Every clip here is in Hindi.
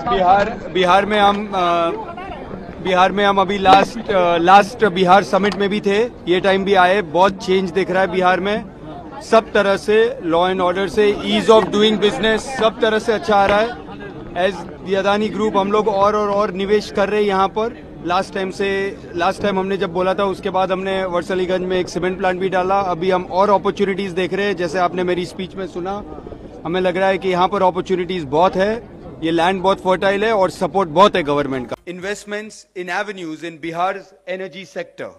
बिहार में हम अभी लास्ट बिहार समिट में भी थे। ये टाइम भी आए, बहुत चेंज दिख रहा है बिहार में। सब तरह से लॉ एंड ऑर्डर से, ईज ऑफ डूइंग बिजनेस, सब तरह से अच्छा आ रहा है। एज दी अदानी ग्रुप हम लोग और निवेश कर रहे हैं यहाँ पर। लास्ट टाइम हमने जब बोला था उसके बाद हमने वर्सलीगंज में एक सीमेंट प्लांट भी डाला। अभी हम और अपॉर्चुनिटीज देख रहे हैं, जैसे आपने मेरी स्पीच में सुना। हमें लग रहा है कि यहाँ पर अपॉर्चुनिटीज बहुत है, ये लैंड बहुत फर्टाइल है और सपोर्ट बहुत है गवर्नमेंट का। Investments in avenues in Bihar energy sector.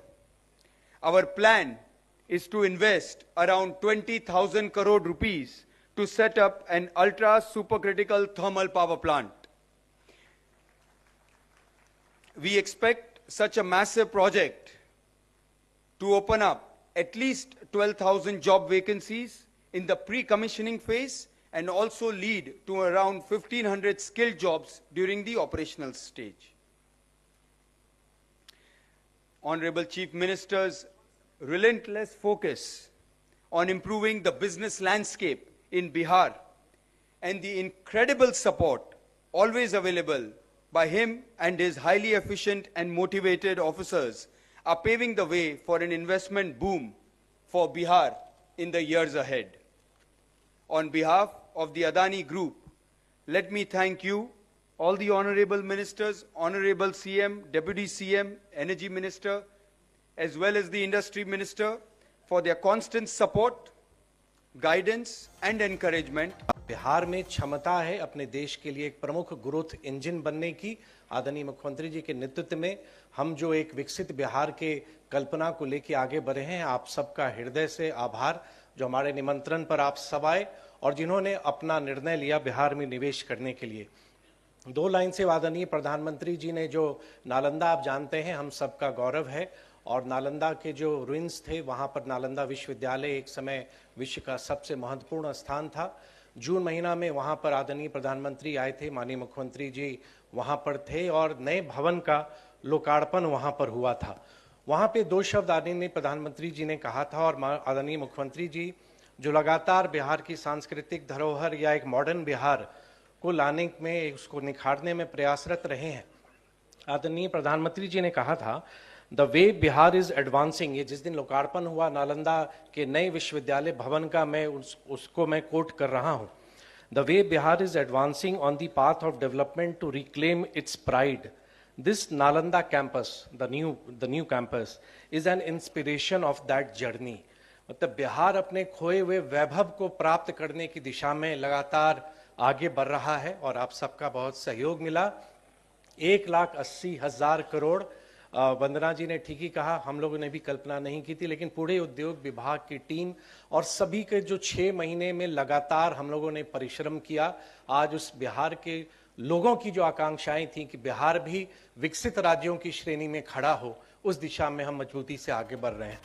Our plan is to invest around 20,000 crore rupees to set up an ultra supercritical thermal power plant. We expect such a massive project to open up at least 12,000 job vacancies in the pre-commissioning phase and also lead to around 1,500 skilled jobs during the operational stage. Honorable Chief Minister's relentless focus on improving the business landscape in Bihar and the incredible support always available by him and his highly efficient and motivated officers are paving the way for an investment boom for Bihar in the years ahead. On behalf of the Adani Group, let me thank you, all the honorable ministers, honorable CM, Deputy CM, Energy Minister, as well as the Industry Minister for their constant support, guidance and encouragement. Bihar में क्षमता है अपने देश के लिए एक प्रमुख ग्रोथ इंजन बनने की। आदरणीय मुख्यमंत्री जी के नेतृत्व में हम जो एक विकसित बिहार के कल्पना को लेकर आगे बढ़े हैं, आप सबका हृदय से आभार जो हमारे निमंत्रण पर आप सब आए और जिन्होंने अपना निर्णय लिया बिहार में निवेश करने के लिए। दो लाइन से आदरणीय प्रधानमंत्री जी ने जो नालंदा, आप जानते हैं हम सबका गौरव है, और नालंदा के जो रुइंस थे वहाँ पर नालंदा विश्वविद्यालय एक समय विश्व का सबसे महत्वपूर्ण स्थान था। जून महीना में वहाँ पर आदरणीय प्रधानमंत्री आए थे, माननीय मुख्यमंत्री जी वहाँ पर थे और नए भवन का लोकार्पण वहाँ पर हुआ था। वहाँ पे दो शब्द आदरणीय प्रधानमंत्री जी ने कहा था और आदरणीय मुख्यमंत्री जी जो लगातार बिहार की सांस्कृतिक धरोहर या एक मॉडर्न बिहार को लाने में, उसको निखारने में प्रयासरत रहे हैं। आदरणीय प्रधानमंत्री जी ने कहा था the way Bihar is advancing. ये जिस दिन लोकार्पण हुआ नालंदा के नए विश्वविद्यालय भवन का, मैं उसको मैं कोट कर रहा हूं। The way Bihar is advancing on the path of development to reclaim its pride. This Nalanda campus, the new campus is an inspiration of that journey. मतलब बिहार अपने खोए हुए वैभव को प्राप्त करने की दिशा में लगातार आगे बढ़ रहा है और आप सबका बहुत सहयोग मिला। 1,80,000 करोड़, वंदना जी ने ठीक ही कहा, हम लोगों ने भी कल्पना नहीं की थी, लेकिन पूरे उद्योग विभाग की टीम और सभी के जो 6 महीने में लगातार हम लोगों ने परिश्रम किया, आज उस बिहार के लोगों की जो आकांक्षाएं थी कि बिहार भी विकसित राज्यों की श्रेणी में खड़ा हो, उस दिशा में हम मजबूती से आगे बढ़ रहे हैं।